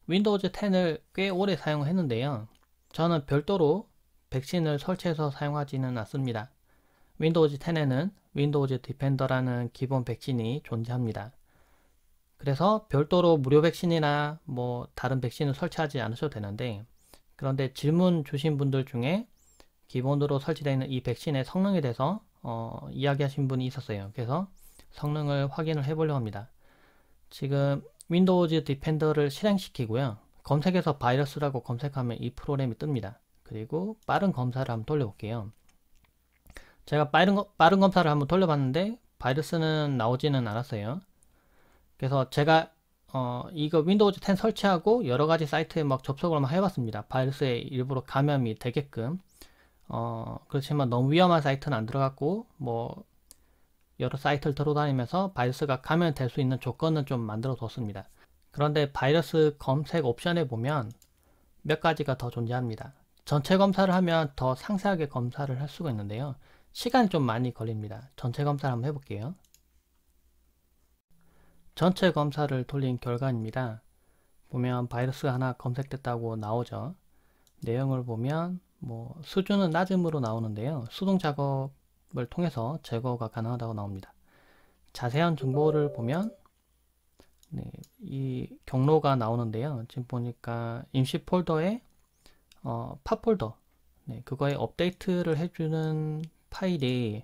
윈도우즈 10을 꽤 오래 사용했는데요. 저는 별도로 백신을 설치해서 사용하지는 않습니다. 윈도우즈 10에는 윈도우즈 디펜더라는 기본 백신이 존재합니다. 그래서 별도로 무료 백신이나 뭐 다른 백신을 설치하지 않으셔도 되는데, 그런데 질문 주신 분들 중에 기본으로 설치되어 있는 이 백신의 성능에 대해서 이야기하신 분이 있었어요. 그래서 성능을 확인을 해보려고 합니다. 지금 윈도우즈 디펜더를 실행시키고요. 검색에서 바이러스라고 검색하면 이 프로그램이 뜹니다. 그리고 빠른 검사를 한번 돌려볼게요. 제가 빠른 검사를 한번 돌려봤는데 바이러스는 나오지는 않았어요. 그래서 제가 이거 윈도우즈 10 설치하고 여러가지 사이트에 막 접속을 한번 해봤습니다. 바이러스에 일부러 감염이 되게끔. 그렇지만 너무 위험한 사이트는 안 들어갔고, 뭐 여러 사이트를 들어다니면서 바이러스가 감염될 수 있는 조건은 좀 만들어 뒀습니다. 그런데 바이러스 검색 옵션에 보면 몇 가지가 더 존재합니다. 전체 검사를 하면 더 상세하게 검사를 할 수가 있는데요. 시간이 좀 많이 걸립니다. 전체 검사를 한번 해볼게요. 전체 검사를 돌린 결과입니다. 보면 바이러스가 하나 검색됐다고 나오죠. 내용을 보면 뭐 수준은 낮음으로 나오는데요. 수동 작업을 통해서 제거가 가능하다고 나옵니다. 자세한 정보를 보면 이 경로가 나오는데요. 지금 보니까 임시 폴더에 팝 폴더, 그거에 업데이트를 해주는 파일이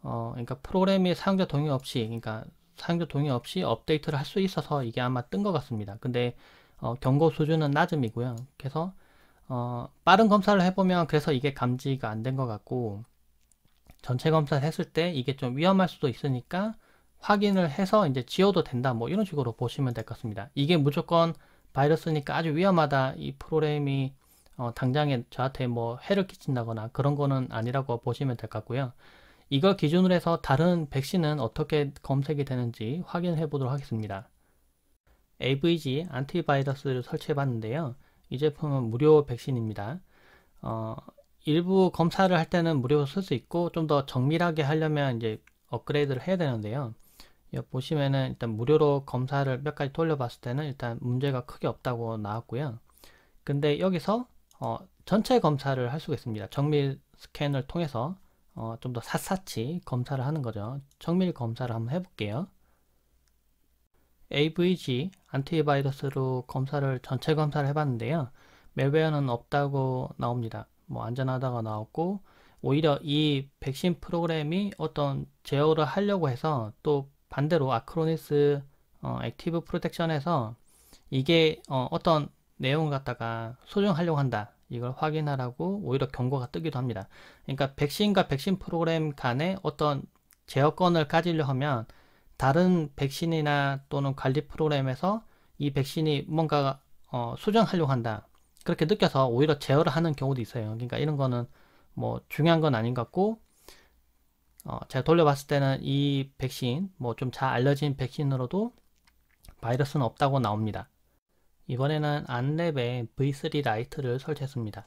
그러니까 프로그램이 사용자 동의 없이, 그러니까 사용자 동의 없이 업데이트를 할 수 있어서 이게 아마 뜬 것 같습니다. 근데 경고 수준은 낮음이고요. 그래서 빠른 검사를 해보면 그래서 이게 감지가 안 된 것 같고, 전체 검사를 했을 때 이게 좀 위험할 수도 있으니까 확인을 해서 이제 지워도 된다, 뭐 이런 식으로 보시면 될 것 같습니다. 이게 무조건 바이러스니까 아주 위험하다, 이 프로그램이 당장에 저한테 뭐 해를 끼친다거나 그런 거는 아니라고 보시면 될 것 같고요. 이걸 기준으로 해서 다른 백신은 어떻게 검색이 되는지 확인해 보도록 하겠습니다. AVG 안티바이러스를 설치해 봤는데요. 이 제품은 무료 백신입니다. 일부 검사를 할 때는 무료로 쓸 수 있고, 좀 더 정밀하게 하려면 이제 업그레이드를 해야 되는데요. 여기 보시면은 일단 무료로 검사를 몇 가지 돌려봤을 때는 일단 문제가 크게 없다고 나왔고요. 근데 여기서 전체 검사를 할 수가 있습니다. 정밀 스캔을 통해서 좀 더 샅샅이 검사를 하는 거죠. 정밀 검사를 한번 해볼게요. AVG 안티바이러스로 전체 검사를 해봤는데요. 멜웨어는 없다고 나옵니다. 뭐 안전하다가 나왔고, 오히려 이 백신 프로그램이 어떤 제어를 하려고 해서 또 반대로 아크로니스 액티브 프로텍션에서 이게 어떤 내용을 갖다가 수정하려고 한다, 이걸 확인하라고 오히려 경고가 뜨기도 합니다. 그러니까 백신과 백신 프로그램 간에 어떤 제어권을 가지려 하면 다른 백신이나 또는 관리 프로그램에서 이 백신이 뭔가 수정하려고 한다, 그렇게 느껴서 오히려 제어를 하는 경우도 있어요. 그러니까 이런 거는 뭐 중요한 건 아닌 것 같고, 제가 돌려봤을 때는 이 백신, 뭐 좀 잘 알려진 백신으로도 바이러스는 없다고 나옵니다. 이번에는 안랩에 V3 라이트를 설치했습니다.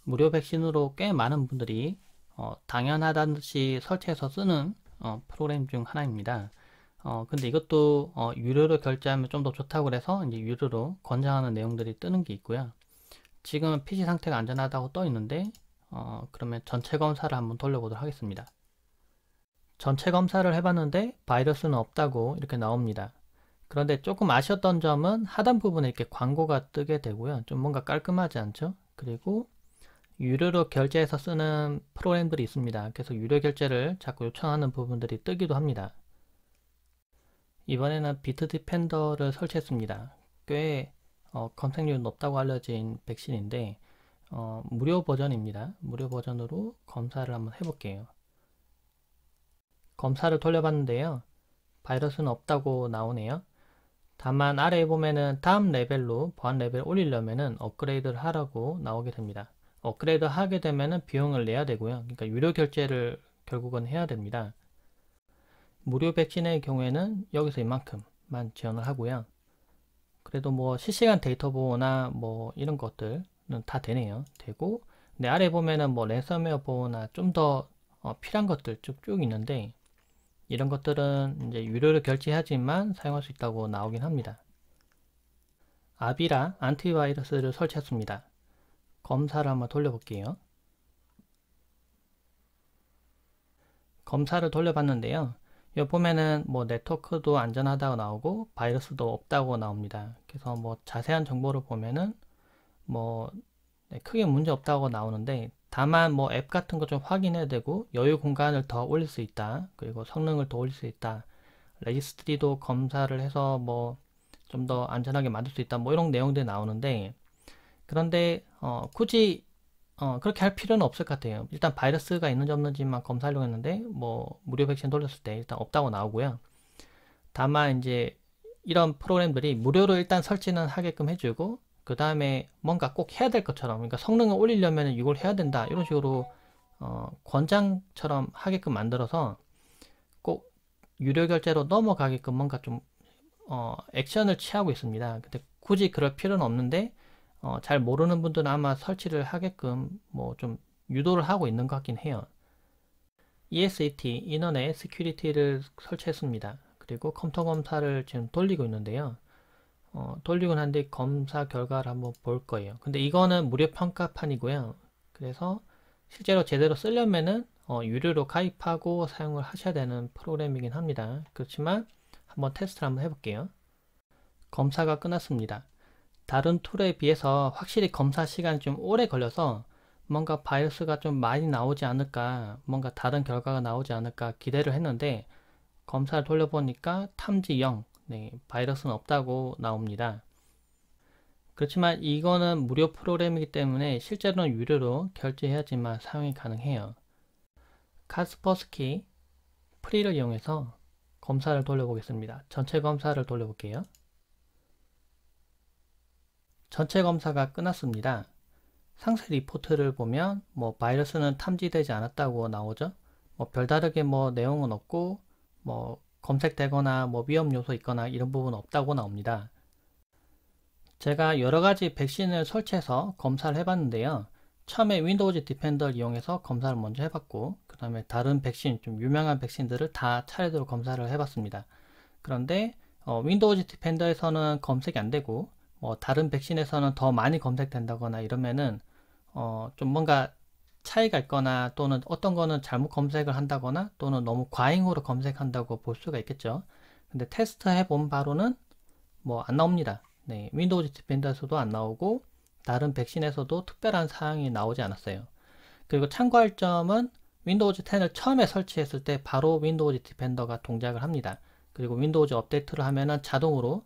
무료 백신으로 꽤 많은 분들이 당연하다는 듯이 설치해서 쓰는 프로그램 중 하나입니다. 근데 이것도 유료로 결제하면 좀 더 좋다고 그래서 이제 유료로 권장하는 내용들이 뜨는 게 있고요. 지금은 PC 상태가 안전하다고 떠 있는데, 그러면 전체 검사를 한번 돌려보도록 하겠습니다. 전체 검사를 해봤는데 바이러스는 없다고 이렇게 나옵니다. 그런데 조금 아쉬웠던 점은 하단 부분에 이렇게 광고가 뜨게 되고요. 좀 뭔가 깔끔하지 않죠? 그리고 유료로 결제해서 쓰는 프로그램들이 있습니다. 그래서 유료 결제를 자꾸 요청하는 부분들이 뜨기도 합니다. 이번에는 비트 디펜더를 설치했습니다. 꽤 검색률이 높다고 알려진 백신인데 무료 버전입니다. 무료 버전으로 검사를 한번 해볼게요. 검사를 돌려봤는데요. 바이러스는 없다고 나오네요. 다만 아래에 보면은 다음 레벨로 보안 레벨 올리려면은 업그레이드를 하라고 나오게 됩니다. 업그레이드 하게 되면은 비용을 내야 되고요. 그러니까 유료 결제를 결국은 해야 됩니다. 무료 백신의 경우에는 여기서 이만큼만 지원을 하고요. 그래도 뭐 실시간 데이터 보호나 뭐 이런 것들은 다 되네요. 되고, 근데 아래 보면은 뭐 랜섬웨어 보호나 좀 더 필요한 것들 쭉쭉 있는데, 이런 것들은 이제 유료를 결제하지만 사용할 수 있다고 나오긴 합니다. 아비라 안티바이러스를 설치했습니다. 검사를 한번 돌려볼게요. 검사를 돌려봤는데요. 여기 보면은 뭐 네트워크도 안전하다고 나오고 바이러스도 없다고 나옵니다. 그래서 뭐 자세한 정보를 보면은 뭐 크게 문제 없다고 나오는데, 다만 뭐 앱 같은 거 좀 확인해야 되고 여유 공간을 더 올릴 수 있다, 그리고 성능을 더 올릴 수 있다, 레지스트리도 검사를 해서 뭐 좀 더 안전하게 만들 수 있다, 뭐 이런 내용들이 나오는데, 그런데 굳이 그렇게 할 필요는 없을 것 같아요. 일단 바이러스가 있는지 없는지만 검사하려고 했는데 뭐 무료 백신 돌렸을 때 일단 없다고 나오고요. 다만 이제 이런 프로그램들이 무료로 일단 설치는 하게끔 해주고, 그 다음에 뭔가 꼭 해야 될 것처럼, 그러니까 성능을 올리려면 이걸 해야 된다 이런 식으로 권장처럼 하게끔 만들어서 꼭 유료 결제로 넘어가게끔 뭔가 좀 액션을 취하고 있습니다. 근데 굳이 그럴 필요는 없는데 잘 모르는 분들은 아마 설치를 하게끔 뭐 좀 유도를 하고 있는 것 같긴 해요. ESET, 인터넷 시큐리티를 설치했습니다. 그리고 컴퓨터 검사를 지금 돌리고 있는데요. 돌리곤 한데 검사 결과를 한번 볼 거예요. 근데 이거는 무료 평가판이고요. 그래서 실제로 제대로 쓰려면은 유료로 가입하고 사용을 하셔야 되는 프로그램이긴 합니다. 그렇지만 한번 테스트를 한번 해볼게요. 검사가 끝났습니다. 다른 툴에 비해서 확실히 검사 시간이 좀 오래 걸려서 뭔가 바이러스가 좀 많이 나오지 않을까, 뭔가 다른 결과가 나오지 않을까 기대를 했는데, 검사를 돌려보니까 탐지 0, 네, 바이러스는 없다고 나옵니다. 그렇지만 이거는 무료 프로그램이기 때문에 실제로는 유료로 결제해야지만 사용이 가능해요. 카스퍼스키 프리를 이용해서 검사를 돌려보겠습니다. 전체 검사를 돌려볼게요. 전체 검사가 끝났습니다. 상세 리포트를 보면 뭐 바이러스는 탐지되지 않았다고 나오죠. 뭐 별다르게 뭐 내용은 없고 뭐 검색되거나 뭐 위험 요소 있거나 이런 부분은 없다고 나옵니다. 제가 여러가지 백신을 설치해서 검사를 해봤는데요. 처음에 윈도우즈 디펜더를 이용해서 검사를 먼저 해봤고, 그 다음에 다른 백신, 좀 유명한 백신들을 다 차례대로 검사를 해봤습니다. 그런데 윈도우즈 디펜더에서는 검색이 안 되고 다른 백신에서는 더 많이 검색된다거나 이러면은 좀 뭔가 차이가 있거나, 또는 어떤 거는 잘못 검색을 한다거나, 또는 너무 과잉으로 검색한다고 볼 수가 있겠죠. 근데 테스트 해본 바로는 뭐 안 나옵니다. 네, 윈도우즈 디펜더에서도 안 나오고 다른 백신에서도 특별한 사항이 나오지 않았어요. 그리고 참고할 점은 윈도우즈 10을 처음에 설치했을 때 바로 윈도우즈 디펜더가 동작을 합니다. 그리고 윈도우즈 업데이트를 하면은 자동으로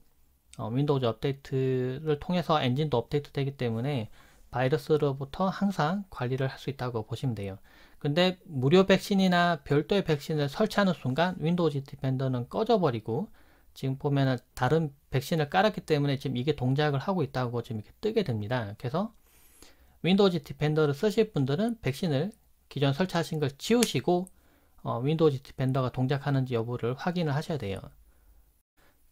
윈도우즈 업데이트를 통해서 엔진도 업데이트 되기 때문에 바이러스로부터 항상 관리를 할 수 있다고 보시면 돼요. 근데 무료 백신이나 별도의 백신을 설치하는 순간 윈도우즈 디펜더는 꺼져버리고, 지금 보면은 다른 백신을 깔았기 때문에 지금 이게 동작을 하고 있다고 지금 이렇게 뜨게 됩니다. 그래서 윈도우즈 디펜더를 쓰실 분들은 백신을 기존 설치하신 걸 지우시고 윈도우즈 디펜더가 동작하는지 여부를 확인을 하셔야 돼요.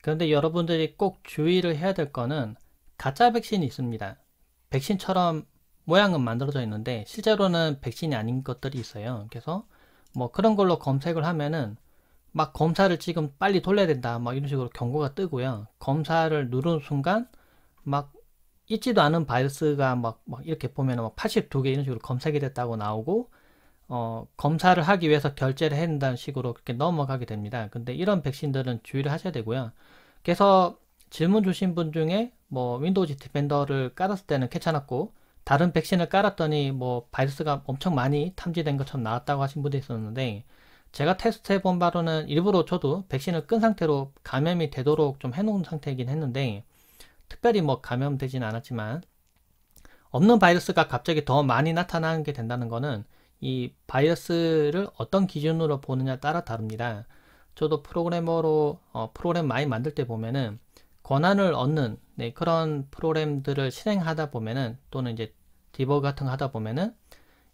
그런데 여러분들이 꼭 주의를 해야 될 거는 가짜 백신이 있습니다. 백신처럼 모양은 만들어져 있는데 실제로는 백신이 아닌 것들이 있어요. 그래서 뭐 그런 걸로 검색을 하면은 막 검사를 지금 빨리 돌려야 된다 막 이런 식으로 경고가 뜨고요. 검사를 누르는 순간 막 있지도 않은 바이러스가 막 이렇게 보면은 막 82개 이런 식으로 검색이 됐다고 나오고, 검사를 하기 위해서 결제를 해야 된다는 식으로 그렇게 넘어가게 됩니다. 근데 이런 백신들은 주의를 하셔야 되고요. 그래서 질문 주신 분 중에 뭐 윈도우즈 디펜더를 깔았을 때는 괜찮았고 다른 백신을 깔았더니 뭐 바이러스가 엄청 많이 탐지된 것처럼 나왔다고 하신 분도 있었는데, 제가 테스트 해본 바로는 일부러 저도 백신을 끈 상태로 감염이 되도록 좀 해놓은 상태이긴 했는데, 특별히 뭐 감염되진 않았지만 없는 바이러스가 갑자기 더 많이 나타나는 게 된다는 거는 이 바이러스를 어떤 기준으로 보느냐에 따라 다릅니다. 저도 프로그래머로 프로그램 많이 만들 때 보면은 권한을 얻는 그런 프로그램들을 실행하다 보면은, 또는 이제 디버그 같은 거 하다 보면은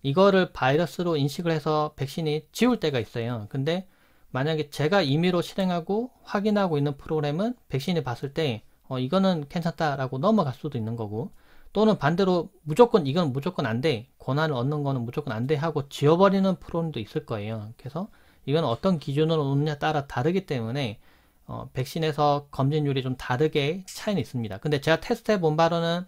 이거를 바이러스로 인식을 해서 백신이 지울 때가 있어요. 근데 만약에 제가 임의로 실행하고 확인하고 있는 프로그램은 백신이 봤을 때 이거는 괜찮다라고 넘어갈 수도 있는 거고, 또는 반대로 무조건 이건 무조건 안 돼, 권한을 얻는 거는 무조건 안 돼 하고 지워버리는 프로그램도 있을 거예요. 그래서 이건 어떤 기준으로 놓느냐에 따라 다르기 때문에 백신에서 검진율이 좀 다르게 차이는 있습니다. 근데 제가 테스트해 본 바로는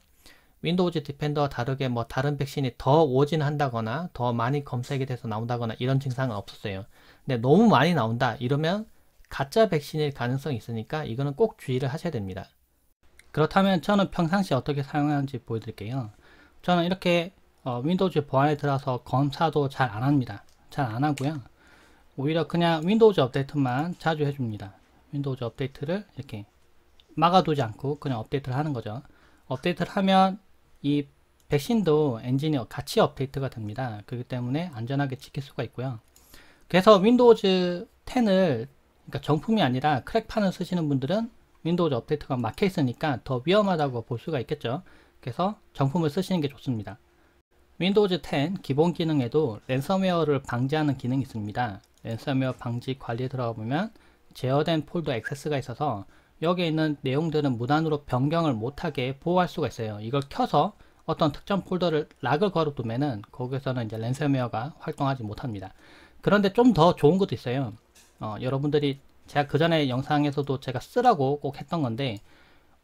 윈도우즈 디펜더와 다르게 뭐 다른 백신이 더 오진 한다거나 더 많이 검색이 돼서 나온다거나 이런 증상은 없었어요. 근데 너무 많이 나온다 이러면 가짜 백신일 가능성이 있으니까 이거는 꼭 주의를 하셔야 됩니다. 그렇다면 저는 평상시에 어떻게 사용하는지 보여드릴게요. 저는 이렇게 윈도우즈 보안에 들어서 검사도 잘 안 합니다. 잘 안 하고요. 오히려 그냥 윈도우즈 업데이트만 자주 해줍니다. 윈도우즈 업데이트를 이렇게 막아두지 않고 그냥 업데이트를 하는 거죠. 업데이트를 하면 이 백신도 엔진이 같이 업데이트가 됩니다. 그렇기 때문에 안전하게 지킬 수가 있고요. 그래서 윈도우즈 10을 그러니까 정품이 아니라 크랙판을 쓰시는 분들은 윈도우즈 업데이트가 막혀 있으니까 더 위험하다고 볼 수가 있겠죠. 그래서 정품을 쓰시는 게 좋습니다. 윈도우즈 10 기본 기능에도 랜섬웨어를 방지하는 기능이 있습니다. 랜섬웨어 방지 관리에 들어가 보면 제어된 폴더 액세스가 있어서 여기에 있는 내용들은 무단으로 변경을 못하게 보호할 수가 있어요. 이걸 켜서 어떤 특정 폴더를 락을 걸어두면은 거기서는 이제 랜섬웨어가 활동하지 못합니다. 그런데 좀 더 좋은 것도 있어요. 여러분들이 제가 그 전에 영상에서도 제가 쓰라고 꼭 했던 건데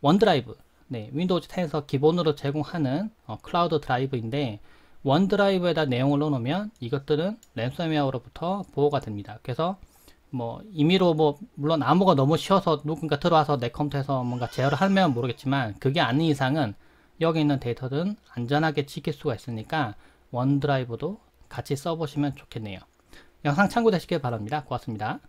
원드라이브, 네, 윈도우즈 10에서 기본으로 제공하는 클라우드 드라이브인데 원드라이브에다 내용을 넣어놓으면 이것들은 랜섬웨어로부터 보호가 됩니다. 그래서 뭐 임의로 뭐 물론 암호가 너무 쉬워서 누군가 들어와서 내 컴퓨터에서 뭔가 제어를 하면 모르겠지만 그게 아닌 이상은 여기 있는 데이터들은 안전하게 지킬 수가 있으니까 원드라이브도 같이 써보시면 좋겠네요. 영상 참고되시길 바랍니다. 고맙습니다.